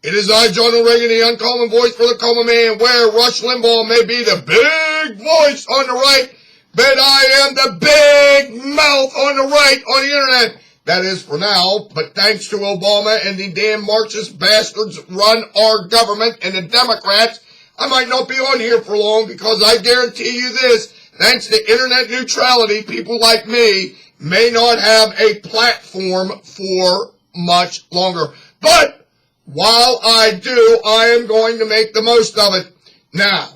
It is I, John Reagan, the uncommon voice for the common man, where Rush Limbaugh may be the big voice on the right, but I am the big mouth on the right on the internet. That is for now, but thanks to Obama and the damn Marxist bastards run our government and the Democrats, I might not be on here for long, because I guarantee you this, thanks to internet neutrality, people like me may not have a platform for much longer. But while I do, I am going to make the most of it. Now,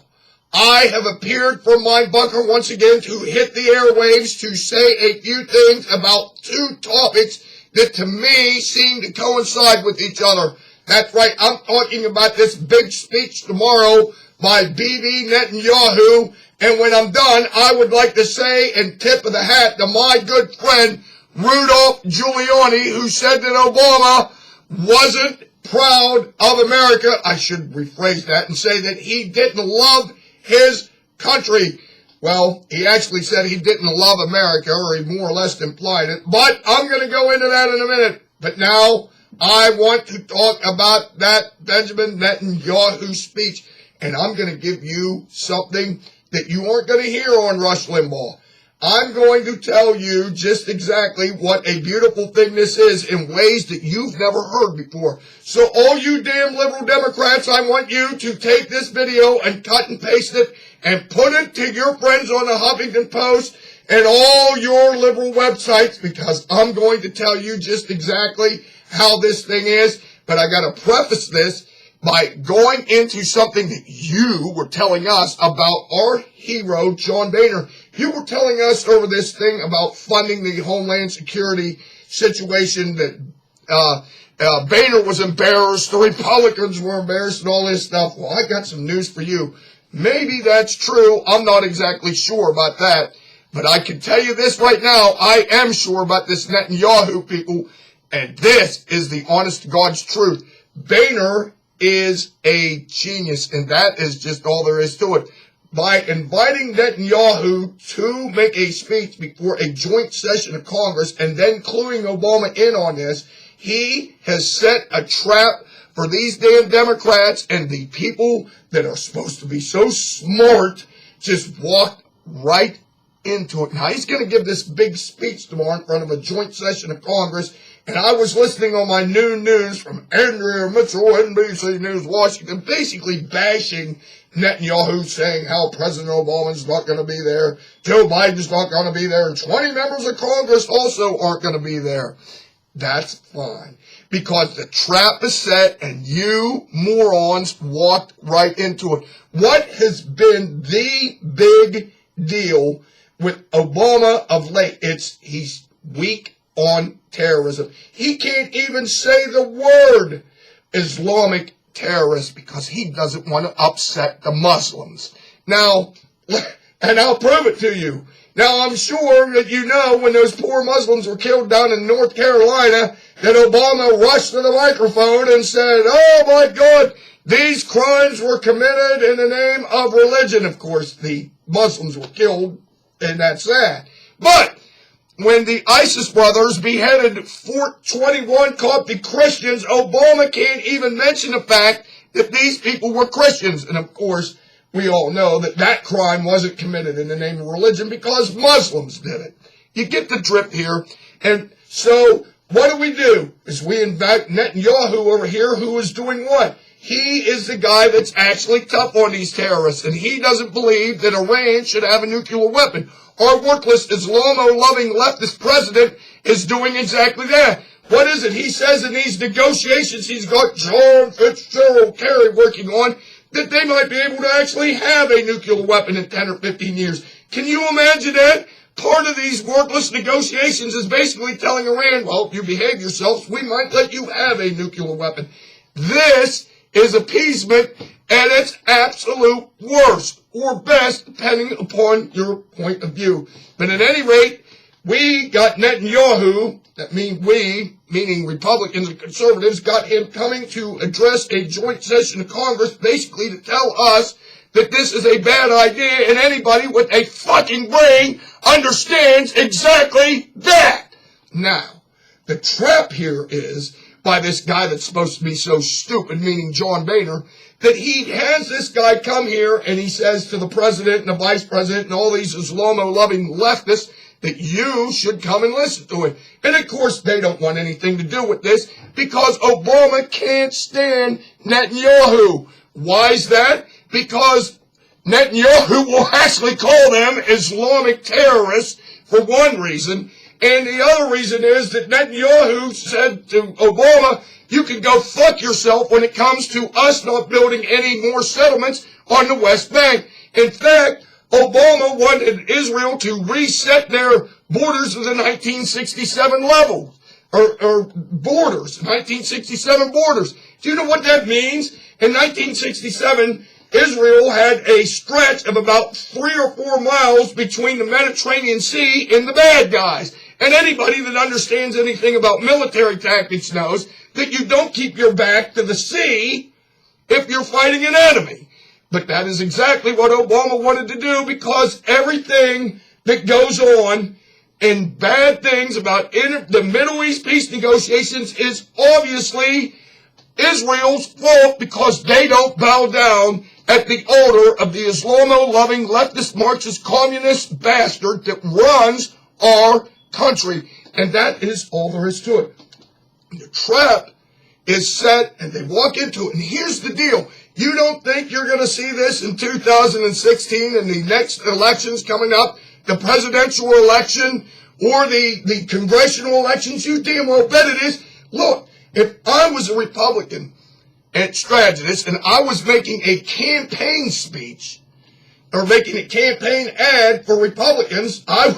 I have appeared from my bunker once again to hit the airwaves to say a few things about two topics that to me seem to coincide with each other. That's right, I'm talking about this big speech tomorrow by Bibi Netanyahu. And when I'm done, I would like to say and tip of the hat to my good friend Rudolph Giuliani, who said that Obama wasn't proud of America. I should rephrase that and say that he didn't love his country. Well, he actually said he didn't love America, or he more or less implied it. But I'm going to go into that in a minute. But now I want to talk about that Benjamin Netanyahu speech. And I'm going to give you something that you aren't going to hear on Rush Limbaugh. I'm going to tell you just exactly what a beautiful thing this is in ways that you've never heard before. So all you damn liberal Democrats, I want you to take this video and cut and paste it and put it to your friends on the Huffington Post and all your liberal websites, because I'm going to tell you just exactly how this thing is. But I got to preface this by going into something that you were telling us about our hero, John Boehner. You were telling us over this thing about funding the Homeland Security situation that Boehner was embarrassed, the Republicans were embarrassed, and all this stuff. Well, I got some news for you. Maybe that's true. I'm not exactly sure about that. But I can tell you this right now. I am sure about this Netanyahu, people. And this is the honest to God's truth. Boehner is a genius, and that is just all there is to it. By inviting Netanyahu to make a speech before a joint session of Congress and then cluing Obama in on this, he has set a trap for these damn Democrats, and the people that are supposed to be so smart just walked right into it. Now, he's going to give this big speech tomorrow in front of a joint session of Congress. And I was listening on my noon news from Andrea Mitchell, NBC News, Washington, basically bashing Netanyahu, saying how President Obama's not going to be there, Joe Biden's not going to be there, and 20 members of Congress also aren't going to be there. That's fine, because the trap is set and you morons walked right into it. What has been the big deal with Obama of late? He's weak on terrorism. He can't even say the word Islamic terrorist because he doesn't want to upset the Muslims. Now, and I'll prove it to you. Now, I'm sure that you know when those poor Muslims were killed down in North Carolina that Obama rushed to the microphone and said, oh my God, these crimes were committed in the name of religion. Of course, the Muslims were killed, and that's sad. But when the ISIS brothers beheaded 21 Coptic Christians, Obama can't even mention the fact that these people were Christians. And of course, we all know that that crime wasn't committed in the name of religion because Muslims did it. You get the drift here. And so what do? Is we invite Netanyahu over here, who is doing what? He is the guy that's actually tough on these terrorists, and he doesn't believe that Iran should have a nuclear weapon. Our worthless Islamo-loving leftist president is doing exactly that. What is it? He says in these negotiations he's got John Fitzgerald Kerry working on that they might be able to actually have a nuclear weapon in 10 or 15 years. Can you imagine that? Part of these worthless negotiations is basically telling Iran, well, if you behave yourselves, we might let you have a nuclear weapon. This is appeasement at its absolute worst, or best, depending upon your point of view. But at any rate, we got Netanyahu, that means we, meaning Republicans and conservatives, got him coming to address a joint session of Congress, basically to tell us that this is a bad idea, and anybody with a fucking brain understands exactly that. Now, the trap here is by this guy that's supposed to be so stupid, meaning John Boehner, that he has this guy come here and he says to the president and the vice president and all these Islamo-loving leftists that you should come and listen to it. And of course, they don't want anything to do with this because Obama can't stand Netanyahu. Why is that? Because Netanyahu will actually call them Islamic terrorists for one reason. And the other reason is that Netanyahu said to Obama, you can go fuck yourself when it comes to us not building any more settlements on the West Bank. In fact, Obama wanted Israel to reset their borders to the 1967 level, or borders, 1967 borders. Do you know what that means? In 1967, Israel had a stretch of about 3 or 4 miles between the Mediterranean Sea and the bad guys. And anybody that understands anything about military tactics knows that you don't keep your back to the sea if you're fighting an enemy. But that is exactly what Obama wanted to do because everything that goes on and bad things about the Middle East peace negotiations is obviously Israel's fault because they don't bow down at the order of the Islamo-loving leftist Marxist communist bastard that runs our country. And that is all there is to it. The trap is set and they walk into it. And here's the deal. You don't think you're going to see this in 2016 and the next elections coming up, the presidential election or the congressional elections? You damn well bet it is. Look, if I was a Republican and strategist and I was making a campaign speech or making a campaign ad for Republicans, I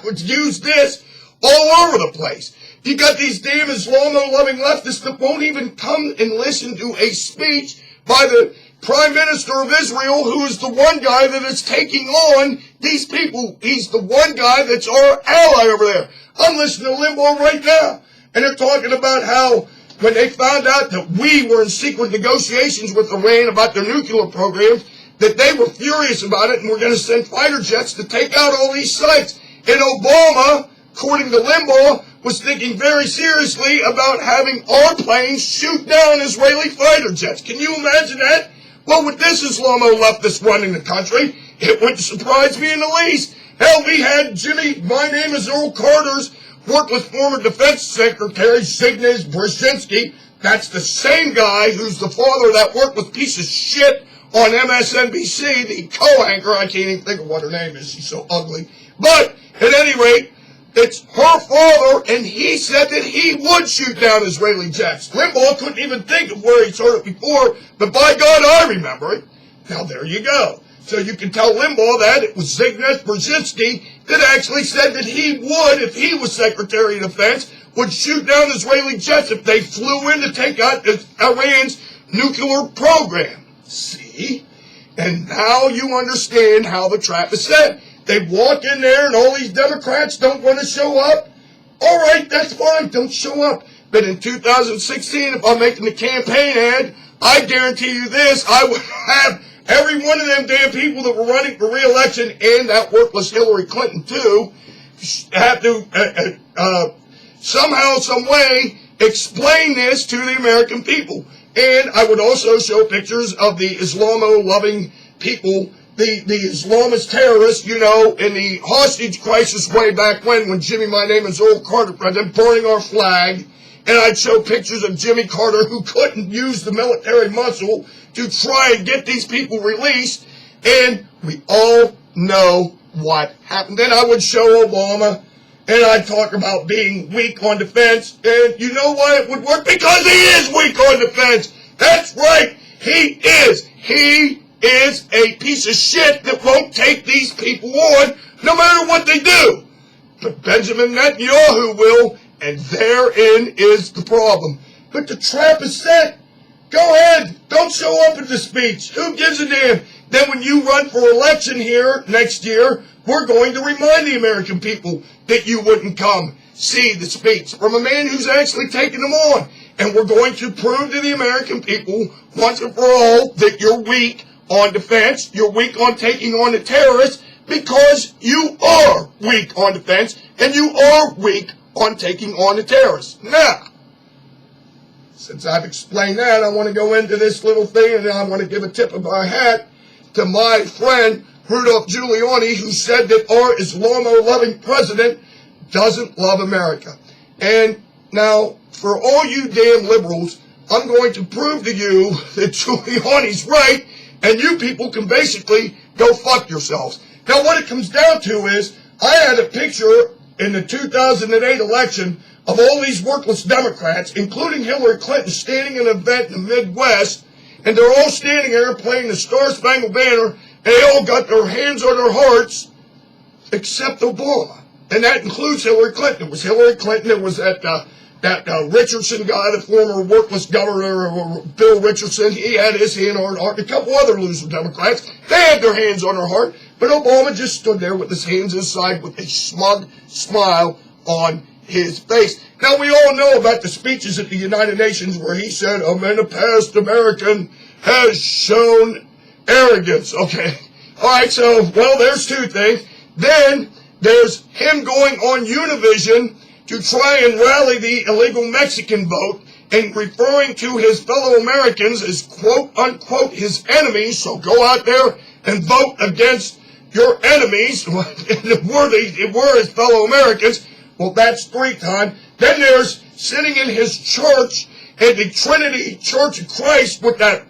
would use this all over the place. You got these damn Islamo-loving leftists that won't even come and listen to a speech by the Prime Minister of Israel, who is the one guy that is taking on these people. He's the one guy that's our ally over there. I'm listening to Limbaugh right now, and they're talking about how when they found out that we were in secret negotiations with Iran about their nuclear programs, that they were furious about it and were going to send fighter jets to take out all these sites. And Obama, according to Limbaugh, was thinking very seriously about having our planes shoot down Israeli fighter jets. Can you imagine that? Well, with this Islamo leftist running the country, it wouldn't surprise me in the least. Hell, we had Jimmy, my name is Earl Carter's, worked with former Defense Secretary Zygmunt Brzezinski. That's the same guy who's the father of that worked with piece of shit on MSNBC, the co-anchor. I can't even think of what her name is. She's so ugly. But, at any rate, it's her father, and he said that he would shoot down Israeli jets. Limbaugh couldn't even think of where he'd heard it before, but by God, I remember it. Now, there you go. So you can tell Limbaugh that it was Zygmunt Brzezinski that actually said that he would, if he was Secretary of Defense, would shoot down Israeli jets if they flew in to take out Iran's nuclear program. See? And now you understand how the trap is set. They walk in there and all these Democrats don't want to show up. All right, that's fine. Don't show up. But in 2016, if I'm making the campaign ad, I guarantee you this, I would have every one of them damn people that were running for re-election and that worthless Hillary Clinton too have to somehow, some way explain this to the American people. And I would also show pictures of the Islamo-loving people, the Islamist terrorists, you know, in the hostage crisis way back when Jimmy, my name is Earl Carter, them burning our flag. And I'd show pictures of Jimmy Carter who couldn't use the military muscle to try and get these people released. And we all know what happened. Then I would show Obama, and I'd talk about being weak on defense. And you know why it would work? Because he is weak on defense. That's right. He is. He is a piece of shit that won't take these people on no matter what they do. But Benjamin Netanyahu will, and therein is the problem. But the trap is set. Go ahead. Don't show up at the speech. Who gives a damn? Then when you run for election here next year, we're going to remind the American people that you wouldn't come see the speech from a man who's actually taking them on. And we're going to prove to the American people once and for all that you're weak on defense, you're weak on taking on the terrorists, because you are weak on defense, and you are weak on taking on the terrorists. Now, since I've explained that, I want to go into this little thing, and I want to give a tip of my hat to my friend Rudolph Giuliani, who said that our Islamo-loving president doesn't love America. And now, for all you damn liberals, I'm going to prove to you that Giuliani's right, and you people can basically go fuck yourselves. Now, what it comes down to is, I had a picture in the 2008 election of all these worthless Democrats, including Hillary Clinton, standing in an event in the Midwest, and they're all standing there playing the Star-Spangled Banner, and they all got their hands on their hearts, except Obama. And that includes Hillary Clinton. It was Hillary Clinton, it was that Richardson guy, the former worthless governor, Bill Richardson, he had his hand on her heart. A couple other loser Democrats, they had their hands on her heart, but Obama just stood there with his hands inside with a smug smile on his face. Now, we all know about the speeches at the United Nations where he said, in the past, American has shown arrogance. Okay. All right, so, well, there's two things. Then there's him going on Univision to try and rally the illegal Mexican vote and referring to his fellow Americans as quote-unquote his enemies. So go out there and vote against your enemies. If we're his fellow Americans. Well, that's 3 times. Then there's sitting in his church at the Trinity Church of Christ with that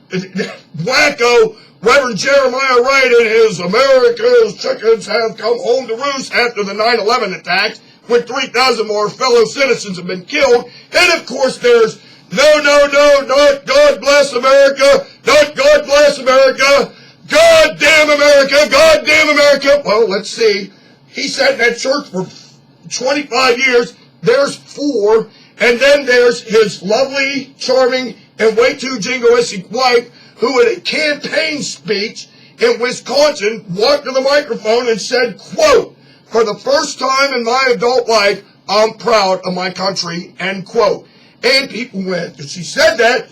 wacko Reverend Jeremiah Wright and his America's chickens have come home to roost after the 9/11 attacks, when 3,000 more fellow citizens have been killed. And, of course, there's not God bless America, not God bless America, God damn America, God damn America. Well, let's see. He sat in that church for 25 years. There's 4. And then there's his lovely, charming, and way too jingoistic wife, who at a campaign speech in Wisconsin walked to the microphone and said, quote, "For the first time in my adult life, I'm proud of my country," end quote. And people went, she said that.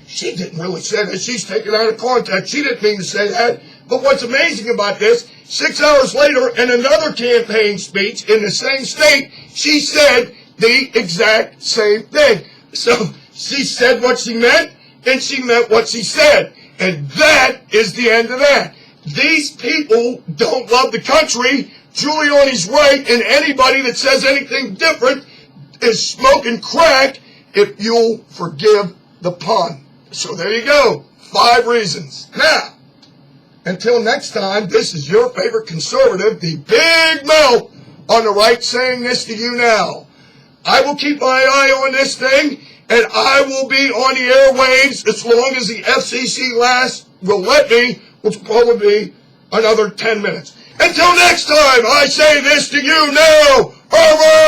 She didn't really say that. She's taken out of context. She didn't mean to say that. But what's amazing about this, 6 hours later, in another campaign speech in the same state, she said the exact same thing. So she said what she meant, and she meant what she said. And that is the end of that. These people don't love the country. Giuliani's right, and anybody that says anything different is smoking crack, if you'll forgive the pun. So there you go. 5 reasons. Now, until next time, this is your favorite conservative, the Big Mouth on the right, saying this to you now. I will keep my eye on this thing, and I will be on the airwaves as long as the FCC will let me, which will probably be another 10 minutes. Until next time, I say this to you now. Over!